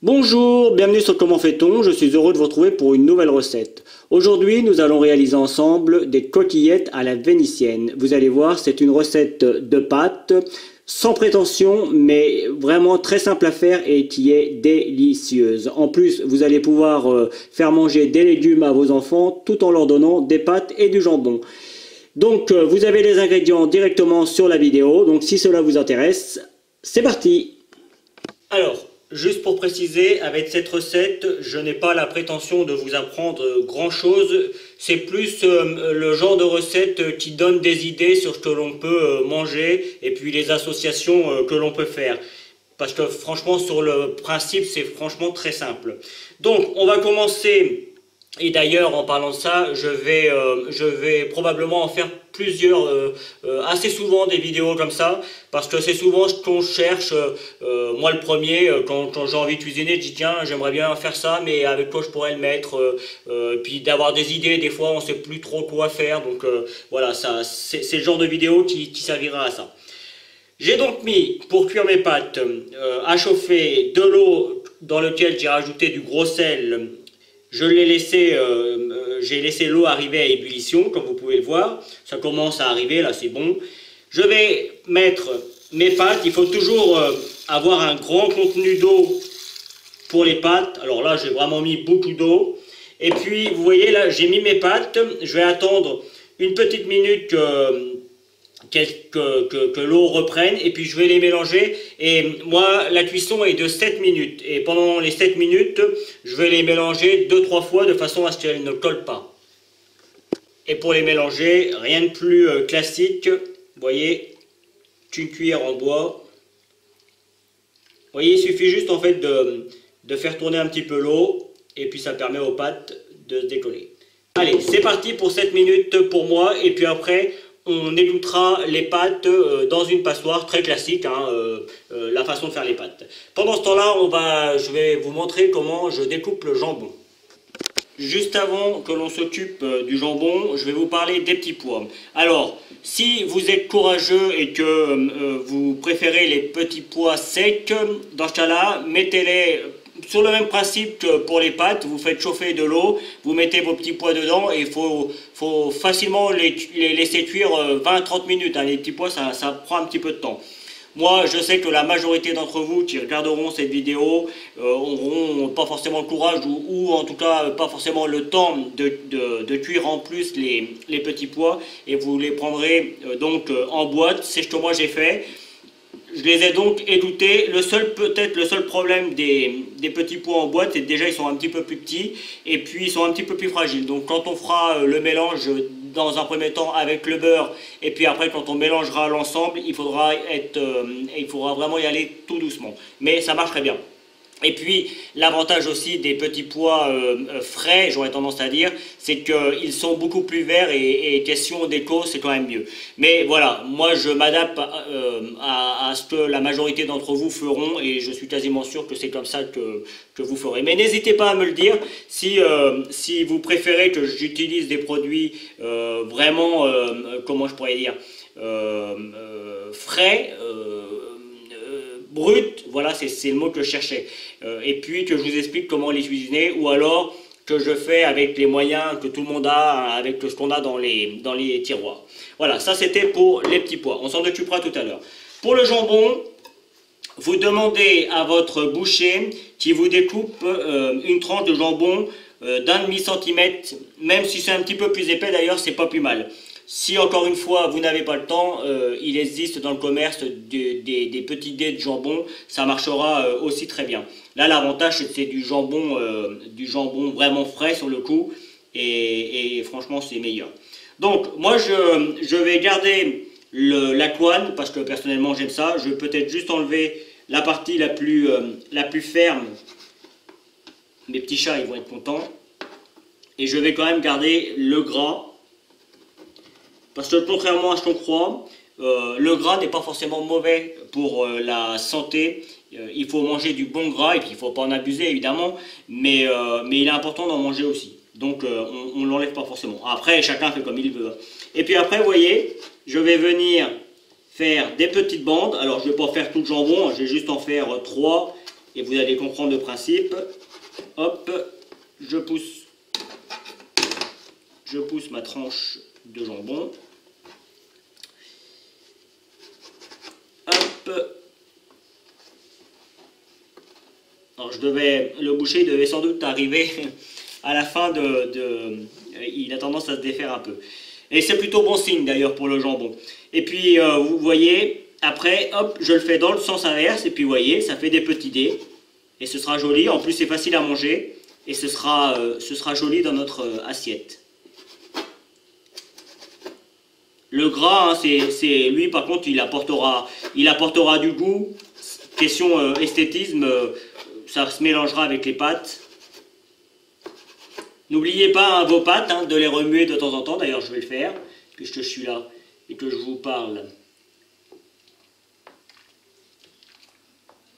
Bonjour, bienvenue sur Comment fait-on, je suis heureux de vous retrouver pour une nouvelle recette. Aujourd'hui, nous allons réaliser ensemble des coquillettes à la vénitienne. Vous allez voir, c'est une recette de pâtes, sans prétention, mais vraiment très simple à faire et qui est délicieuse. En plus, vous allez pouvoir faire manger des légumes à vos enfants tout en leur donnant des pâtes et du jambon. Donc, vous avez les ingrédients directement sur la vidéo, donc si cela vous intéresse, c'est parti! Alors, juste pour préciser, avec cette recette, je n'ai pas la prétention de vous apprendre grand-chose. C'est plus le genre de recette qui donne des idées sur ce que l'on peut manger et puis les associations que l'on peut faire. Parce que franchement, sur le principe, c'est franchement très simple. Donc, on va commencer. Et d'ailleurs, en parlant de ça, je vais probablement en faire plusieurs, assez souvent des vidéos comme ça, parce que c'est souvent ce qu'on cherche. Moi, le premier, quand j'ai envie de cuisiner, je dis tiens, j'aimerais bien faire ça, mais avec quoi je pourrais le mettre, puis d'avoir des idées. Des fois, on sait plus trop quoi faire, donc voilà, ça, c'est le genre de vidéo qui servira à ça. J'ai donc mis, pour cuire mes pâtes, à chauffer de l'eau dans laquelle j'ai rajouté du gros sel. J'ai laissé l'eau arriver à ébullition, comme vous pouvez le voir. Ça commence à arriver, là c'est bon. Je vais mettre mes pâtes. Il faut toujours avoir un grand contenu d'eau pour les pâtes. Alors là, j'ai vraiment mis beaucoup d'eau. Et puis, vous voyez, là, j'ai mis mes pâtes. Je vais attendre une petite minute que l'eau reprenne, et puis je vais les mélanger. Et moi, la cuisson est de 7 minutes, et pendant les 7 minutes, je vais les mélanger 2-3 fois de façon à ce qu'elles ne collent pas. Et pour les mélanger, rien de plus classique, vous voyez, une cuillère en bois. Vous voyez, il suffit juste en fait de faire tourner un petit peu l'eau, et puis ça permet aux pâtes de se décoller. Allez, c'est parti pour 7 minutes pour moi, et puis après, on égouttera les pâtes dans une passoire, très classique, hein, la façon de faire les pâtes. Pendant ce temps-là, je vais vous montrer comment je découpe le jambon. Juste avant que l'on s'occupe du jambon, je vais vous parler des petits pois. Alors, si vous êtes courageux et que vous préférez les petits pois secs, dans ce cas-là, mettez-les sur le même principe que pour les pâtes. Vous faites chauffer de l'eau, vous mettez vos petits pois dedans et il faut facilement les laisser cuire 20-30 minutes. Hein. Les petits pois, ça prend un petit peu de temps. Moi, je sais que la majorité d'entre vous qui regarderont cette vidéo n'auront pas forcément le courage ou en tout cas pas forcément le temps de cuire en plus les petits pois, et vous les prendrez donc en boîte. C'est ce que moi j'ai fait. Je les ai donc égouttés. Peut-être le seul problème des petits pois en boîte, c'est que déjà ils sont un petit peu plus petits et puis ils sont un petit peu plus fragiles. Donc quand on fera le mélange dans un premier temps avec le beurre, et puis après quand on mélangera l'ensemble, il faudra vraiment y aller tout doucement. Mais ça marche très bien. Et puis, l'avantage aussi des petits pois frais, j'aurais tendance à dire, c'est qu'ils sont beaucoup plus verts et question déco, c'est quand même mieux. Mais voilà, moi je m'adapte à ce que la majorité d'entre vous feront, et je suis quasiment sûr que c'est comme ça que vous ferez. Mais n'hésitez pas à me le dire si vous préférez que j'utilise des produits vraiment, comment je pourrais dire, frais, brut, voilà, c'est le mot que je cherchais. Et puis que je vous explique comment les cuisiner, ou alors que je fais avec les moyens que tout le monde a, avec ce qu'on a dans les tiroirs. Voilà, ça c'était pour les petits pois. On s'en occupera tout à l'heure. Pour le jambon, vous demandez à votre boucher qui vous découpe une tranche de jambon d'un demi-centimètre, même si c'est un petit peu plus épais d'ailleurs, c'est pas plus mal. Si encore une fois vous n'avez pas le temps, il existe dans le commerce des petits dés de jambon, ça marchera aussi très bien. Là l'avantage c'est du jambon vraiment frais sur le coup, et franchement c'est meilleur. Donc moi je vais garder la couenne parce que personnellement j'aime ça. Je vais peut-être juste enlever la partie la plus ferme. Mes petits chats ils vont être contents. Et je vais quand même garder le gras. Parce que contrairement à ce qu'on croit, le gras n'est pas forcément mauvais pour la santé. Il faut manger du bon gras, et puis il ne faut pas en abuser évidemment, mais il est important d'en manger aussi. Donc on ne l'enlève pas forcément. Après, chacun fait comme il veut. Et puis après, vous voyez, je vais venir faire des petites bandes. Alors je ne vais pas faire tout le jambon, je vais juste en faire 3. et vous allez comprendre le principe. Hop, je pousse ma tranche de jambon. Hop. Alors le boucher devait sans doute arriver à la fin il a tendance à se défaire un peu. Et c'est plutôt bon signe d'ailleurs pour le jambon. Et puis vous voyez, après, hop, je le fais dans le sens inverse, et puis vous voyez, ça fait des petits dés. Et ce sera joli, en plus c'est facile à manger, et ce sera joli dans notre assiette. Le gras, hein, c'est lui par contre, il apportera du goût. Question esthétisme, ça se mélangera avec les pâtes. N'oubliez pas, hein, vos pâtes, hein, de les remuer de temps en temps. D'ailleurs, je vais le faire, puisque je suis là et que je vous parle.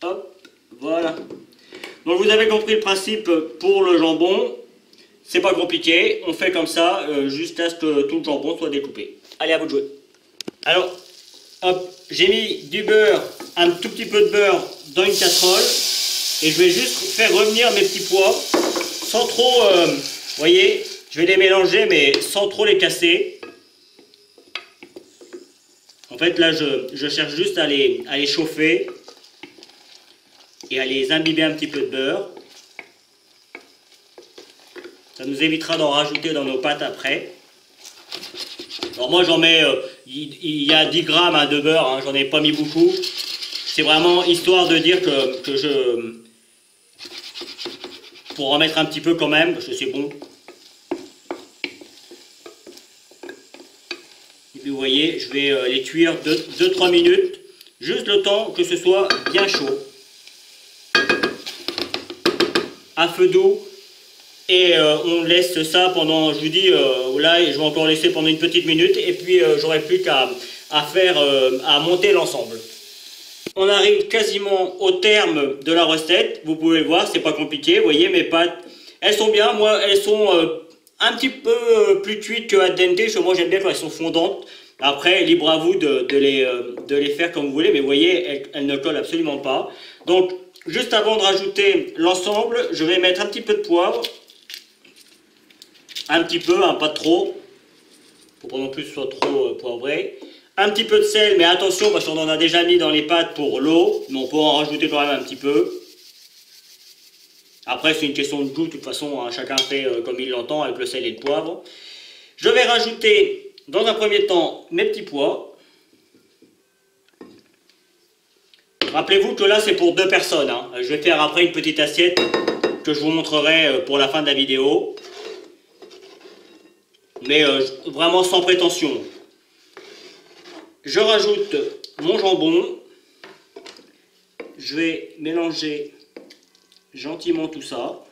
Hop, voilà. Donc vous avez compris le principe pour le jambon. C'est pas compliqué, on fait comme ça, jusqu'à ce que tout le jambon soit découpé. Allez, à vous de jouer. Alors, hop, j'ai mis du beurre, un tout petit peu de beurre dans une casserole. Et je vais juste faire revenir mes petits pois, sans trop, vous voyez, je vais les mélanger, mais sans trop les casser. En fait, là, je cherche juste à les chauffer et à les imbiber un petit peu de beurre. Ça nous évitera d'en rajouter dans nos pâtes après. Alors moi, j'en mets, il y a 10 grammes hein, de beurre, hein, j'en ai pas mis beaucoup. C'est vraiment histoire de dire que pour en mettre un petit peu quand même, parce que c'est bon. Et puis vous voyez, je vais les cuire 2-3 minutes, juste le temps que ce soit bien chaud. À feu doux. Et on laisse ça pendant, je vous dis, là je vais encore laisser pendant une petite minute, et puis j'aurai plus qu'à à monter l'ensemble. On arrive quasiment au terme de la recette, vous pouvez le voir, c'est pas compliqué, vous voyez mes pâtes, elles sont bien, moi elles sont un petit peu plus cuites que al dente, parce que moi j'aime bien quand elles sont fondantes. Après, libre à vous de les faire comme vous voulez, mais vous voyez, elles ne collent absolument pas. Donc, juste avant de rajouter l'ensemble, je vais mettre un petit peu de poivre. Un petit peu, hein, pas trop. Faut pas non plus que ce soit trop poivré. Un petit peu de sel, mais attention parce qu'on en a déjà mis dans les pâtes pour l'eau. Mais on peut en rajouter quand même un petit peu. Après, c'est une question de goût. De toute façon, hein, chacun fait comme il l'entend avec le sel et le poivre. Je vais rajouter, dans un premier temps, mes petits pois. Rappelez-vous que là, c'est pour 2 personnes. Hein. Je vais faire après une petite assiette que je vous montrerai pour la fin de la vidéo. Mais vraiment sans prétention. Je rajoute mon jambon. Je vais mélanger gentiment tout ça.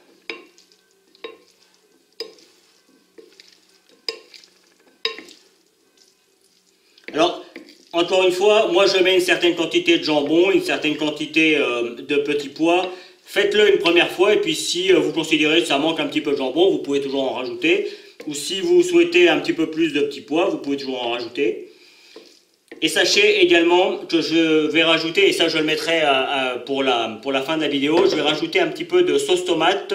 Alors, encore une fois, moi je mets une certaine quantité de jambon, une certaine quantité de petits pois. Faites-le une première fois et puis si vous considérez que ça manque un petit peu de jambon, vous pouvez toujours en rajouter. Ou si vous souhaitez un petit peu plus de petits pois, vous pouvez toujours en rajouter. Et sachez également que je vais rajouter, et ça je le mettrai pour la fin de la vidéo, je vais rajouter un petit peu de sauce tomate.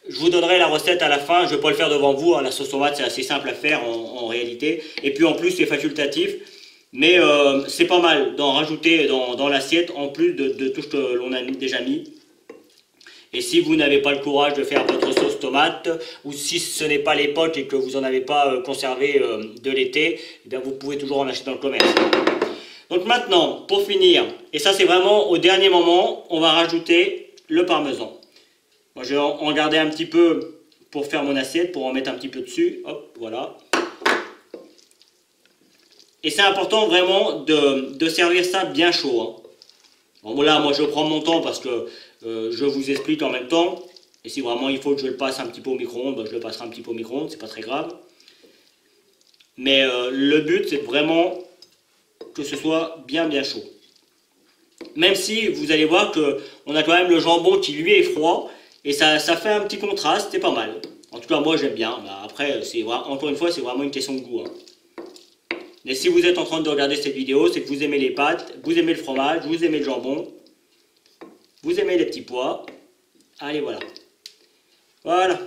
Je vous donnerai la recette à la fin, je ne vais pas le faire devant vous, hein. La sauce tomate c'est assez simple à faire en réalité. Et puis en plus c'est facultatif, mais c'est pas mal d'en rajouter dans l'assiette en plus de tout ce que l'on a déjà mis. Et si vous n'avez pas le courage de faire votre sauce tomate, ou si ce n'est pas l'époque et que vous n'en avez pas conservé de l'été, eh bien vous pouvez toujours en acheter dans le commerce. Donc maintenant, pour finir, et ça c'est vraiment au dernier moment, on va rajouter le parmesan. Moi je vais en garder un petit peu pour faire mon assiette, pour en mettre un petit peu dessus. Hop, voilà. Et c'est important vraiment de servir ça bien chaud. Hein. Bon là, moi je prends mon temps parce que je vous explique en même temps. Et si vraiment il faut que je le passe un petit peu au micro-ondes, ben, je le passerai un petit peu au micro-ondes, c'est pas très grave. Mais le but c'est vraiment que ce soit bien chaud. Même si vous allez voir qu'on a quand même le jambon qui lui est froid. Et ça fait un petit contraste, c'est pas mal. En tout cas moi j'aime bien. Ben, après, encore une fois, c'est vraiment une question de goût. Hein. Mais si vous êtes en train de regarder cette vidéo, c'est que vous aimez les pâtes, vous aimez le fromage, vous aimez le jambon. Vous aimez les petits pois. Allez, voilà. Voilà.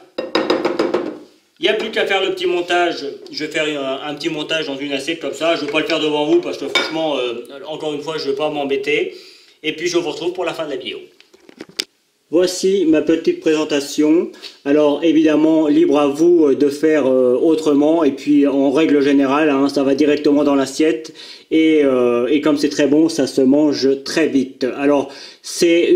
Il n'y a plus qu'à faire le petit montage. Je vais faire un petit montage dans une assiette comme ça. Je ne vais pas le faire devant vous parce que franchement, encore une fois, je ne veux pas m'embêter. Et puis je vous retrouve pour la fin de la vidéo. Voici ma petite présentation. Alors évidemment, libre à vous de faire autrement. Et puis en règle générale, hein, ça va directement dans l'assiette. Et comme c'est très bon, ça se mange très vite. Alors c'est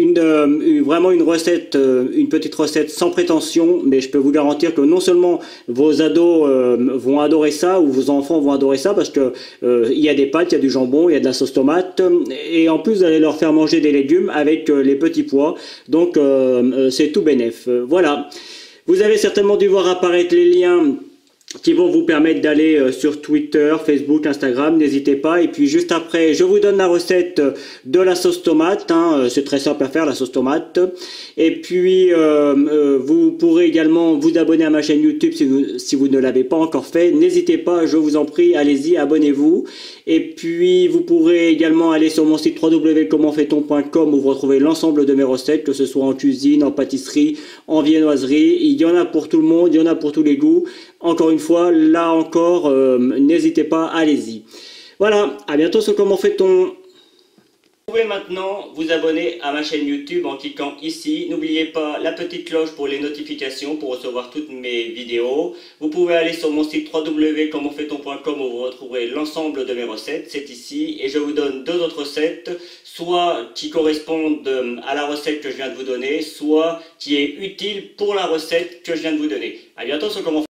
vraiment une recette, une petite recette sans prétention. Mais je peux vous garantir que non seulement vos ados vont adorer ça, ou vos enfants vont adorer ça, parce que il y a des pâtes, il y a du jambon, il y a de la sauce tomate. Et en plus, vous allez leur faire manger des légumes avec les petits pois. Donc c'est tout bénef. Voilà. Vous avez certainement dû voir apparaître les liens qui vont vous permettre d'aller sur Twitter, Facebook, Instagram, n'hésitez pas. Et puis juste après, je vous donne la recette de la sauce tomate, hein. C'est très simple à faire, la sauce tomate. Et puis vous pourrez également vous abonner à ma chaîne YouTube si vous ne l'avez pas encore fait. N'hésitez pas, je vous en prie, allez-y, abonnez-vous. Et puis vous pourrez également aller sur mon site www.commentfaiton.com où vous retrouvez l'ensemble de mes recettes, que ce soit en cuisine, en pâtisserie, en viennoiserie. Il y en a pour tout le monde, il y en a pour tous les goûts. Encore une fois, là encore, n'hésitez pas, allez-y. Voilà, à bientôt sur Comment fait-on. Vous pouvez maintenant vous abonner à ma chaîne YouTube en cliquant ici. N'oubliez pas la petite cloche pour les notifications pour recevoir toutes mes vidéos. Vous pouvez aller sur mon site www.commentfaiton.com où vous retrouverez l'ensemble de mes recettes. C'est ici et je vous donne deux autres recettes, soit qui correspondent à la recette que je viens de vous donner, soit qui est utile pour la recette que je viens de vous donner. À bientôt sur Comment